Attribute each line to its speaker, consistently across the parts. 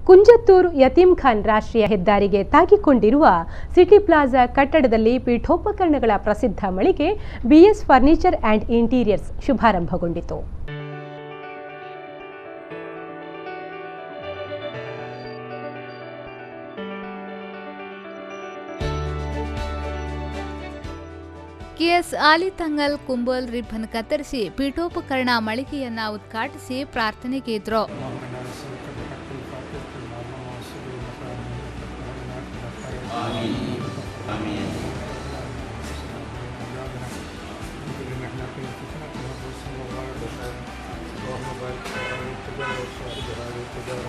Speaker 1: ಕುಂಜತ್ತೂರು ಯತೀಮ್ ಖಾನ್ ರಾಷ್ಟ್ರೀಯ ಹೆದ್ದಾರಿಗೆ ತಾಗಿಕೊಂಡಿರುವ city plaza ಕಟ್ಟಡದಲ್ಲಿ ಪೀಠೋಪಕರಣಗಳ ಪ್ರಸಿದ್ಧ ಮಳಿಗೆ ಬಿಎಸ್ ಫರ್ನಿಚರ್ ಆ್ಯಂಡ್ ಇಂಟೀರಿಯರ್ಸ್ ಶುಭಾರಂಭಗೊಂಡಿತು.
Speaker 2: ಕೆಎಸ್ ಆಲಿತಂಗಲ್ ಕುಂಬಲ್ ರಿಬ್ಬನ್ ಕತ್ತರಿಸಿ ಪೀಠೋಪಕರಣ ಮಳಿಗೆಯನ್ನ ಉದ್ಘಾಟಿಸಿ ಪ್ರಾರ್ಥನೆಗೆ ಇದ್ರು.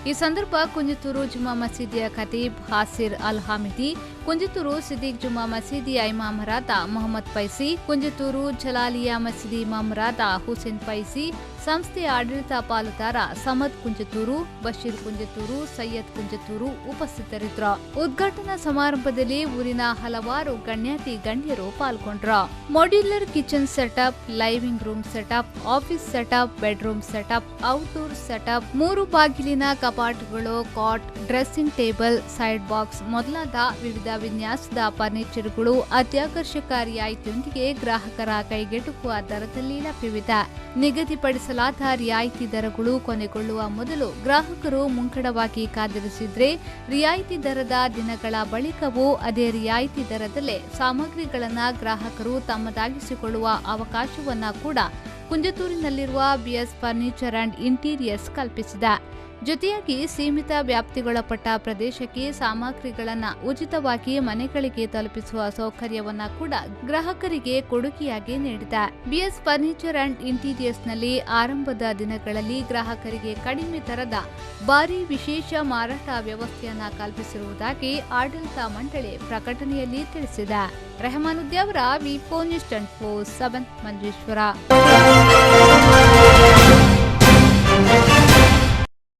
Speaker 2: ಈ ಸಂದರ್ಭ ಕುಂಜತ್ತೂರು ಜುಮಾ ಮಸೀದಿಯ ಖತೀಬ್ ಹಾಸಿರ್ ಅಲ್ ಹಾಮಿದಿ, ಕುಂಜತ್ತೂರು ಸಿದ್ದಿಕ್ ಜುಮಾ ಮಸೀದಿಯ ಇಮಾಮರಾದ ಮೊಹಮ್ಮದ್ ಪೈಸಿ, ಕುಂಜತ್ತೂರು ಜಲಾಲಿಯಾ ಮಸೀದಿ ಇಮಾಮರಾದ ಹುಸೇನ್ ಪೈಸಿ, ಸಂಸ್ಥೆಯ ಆಡಳಿತ ಪಾಲುದಾರ ಸಮದ್ ಕುಂಜತ್ತೂರು, ಬಶೀರ್ ಕುಂಜತ್ತೂರು, ಸೈಯದ್ ಕುಂಜತ್ತೂರು ಉಪಸ್ಥಿತರಿದ್ದರು. ಉದ್ಘಾಟನಾ ಸಮಾರಂಭದಲ್ಲಿ ಊರಿನ ಹಲವಾರು ಗಣ್ಯಾತಿ ಗಣ್ಯರು ಪಾಲ್ಗೊಂಡ್ರು. Modular kitchen setup, living room setup, office setup, bedroom setup, outdoor setup, 3 ಬಾಗಿಲಿನ ಕಪಾಟುಗಳು, cot, dressing table, side box ಮೊದಲಾದ ವಿವಿಧ ವಿನ್ಯಾಸದ ಫರ್ನಿಚರ್ಗಳು ಅತ್ಯಾಕರ್ಷಕ ರಿಯಾಯಿತಿಯೊಂದಿಗೆ ಗ್ರಾಹಕರ ಕೈಗೆಟುಕುವ ದರದಲ್ಲಿ ಲಭ್ಯವಿದೆ. ನಿಗದಿಪಡಿಸಲಾದ ರಿಯಾಯಿತಿ ದರಗಳು ಕೊನೆಗೊಳ್ಳುವ ಮೊದಲು ಗ್ರಾಹಕರು ಮುಂಗಡವಾಗಿ ಕಾದಿರಿಸಿದ್ರೆ ರಿಯಾಯಿತಿ ದರದ ದಿನಗಳ ಬಳಿಕವೂ ಅದೇ ರಿಯಾಯಿತಿ ದರದಲ್ಲೇ ಸಾಮಗ್ರಿಗಳನ್ನು ಗ್ರಾಹಕರು ತಮ್ಮದಾಗಿಸಿಕೊಳ್ಳುವ ಅವಕಾಶವನ್ನ ಕೂಡ ಕುಂಜತ್ತೂರಿನಲ್ಲಿರುವ ಬಿಎಸ್ ಫರ್ನಿಚರ್ ಆ್ಯಂಡ್ ಇಂಟೀರಿಯರ್ಸ್ ಕಲ್ಪಿಸಿದೆ. ಜೊತೆಯಾಗಿ ಸೀಮಿತ ವ್ಯಾಪ್ತಿಗೊಳಪಟ್ಟ ಪ್ರದೇಶಕ್ಕೆ ಸಾಮಗ್ರಿಗಳನ್ನು ಉಚಿತವಾಗಿ ಮನೆಗಳಿಗೆ ತಲುಪಿಸುವ ಸೌಕರ್ಯವನ್ನ ಕೂಡ ಗ್ರಾಹಕರಿಗೆ ಕೊಡುಗೆಯಾಗಿ ನೀಡಿದೆ. ಬಿಎಸ್ ಫರ್ನಿಚರ್ ಆ್ಯಂಡ್ ಇಂಟೀರಿಯರ್ಸ್ನಲ್ಲಿ ಆರಂಭದ ದಿನಗಳಲ್ಲಿ ಗ್ರಾಹಕರಿಗೆ ಕಡಿಮೆ ದರದ ಭಾರಿ ವಿಶೇಷ ಮಾರಾಟ ವ್ಯವಸ್ಥೆಯನ್ನ ಕಲ್ಪಿಸಿರುವುದಾಗಿ ಆಡಳಿತ ಮಂಡಳಿ ಪ್ರಕಟಣೆಯಲ್ಲಿ ತಿಳಿಸಿದೆ. ರೆಹಮಾನುದ್ದಿ ಅವರ ವಿ4 ನ್ಯೂಸ್ 24/7 ಮಂಜೇಶ್ವರ.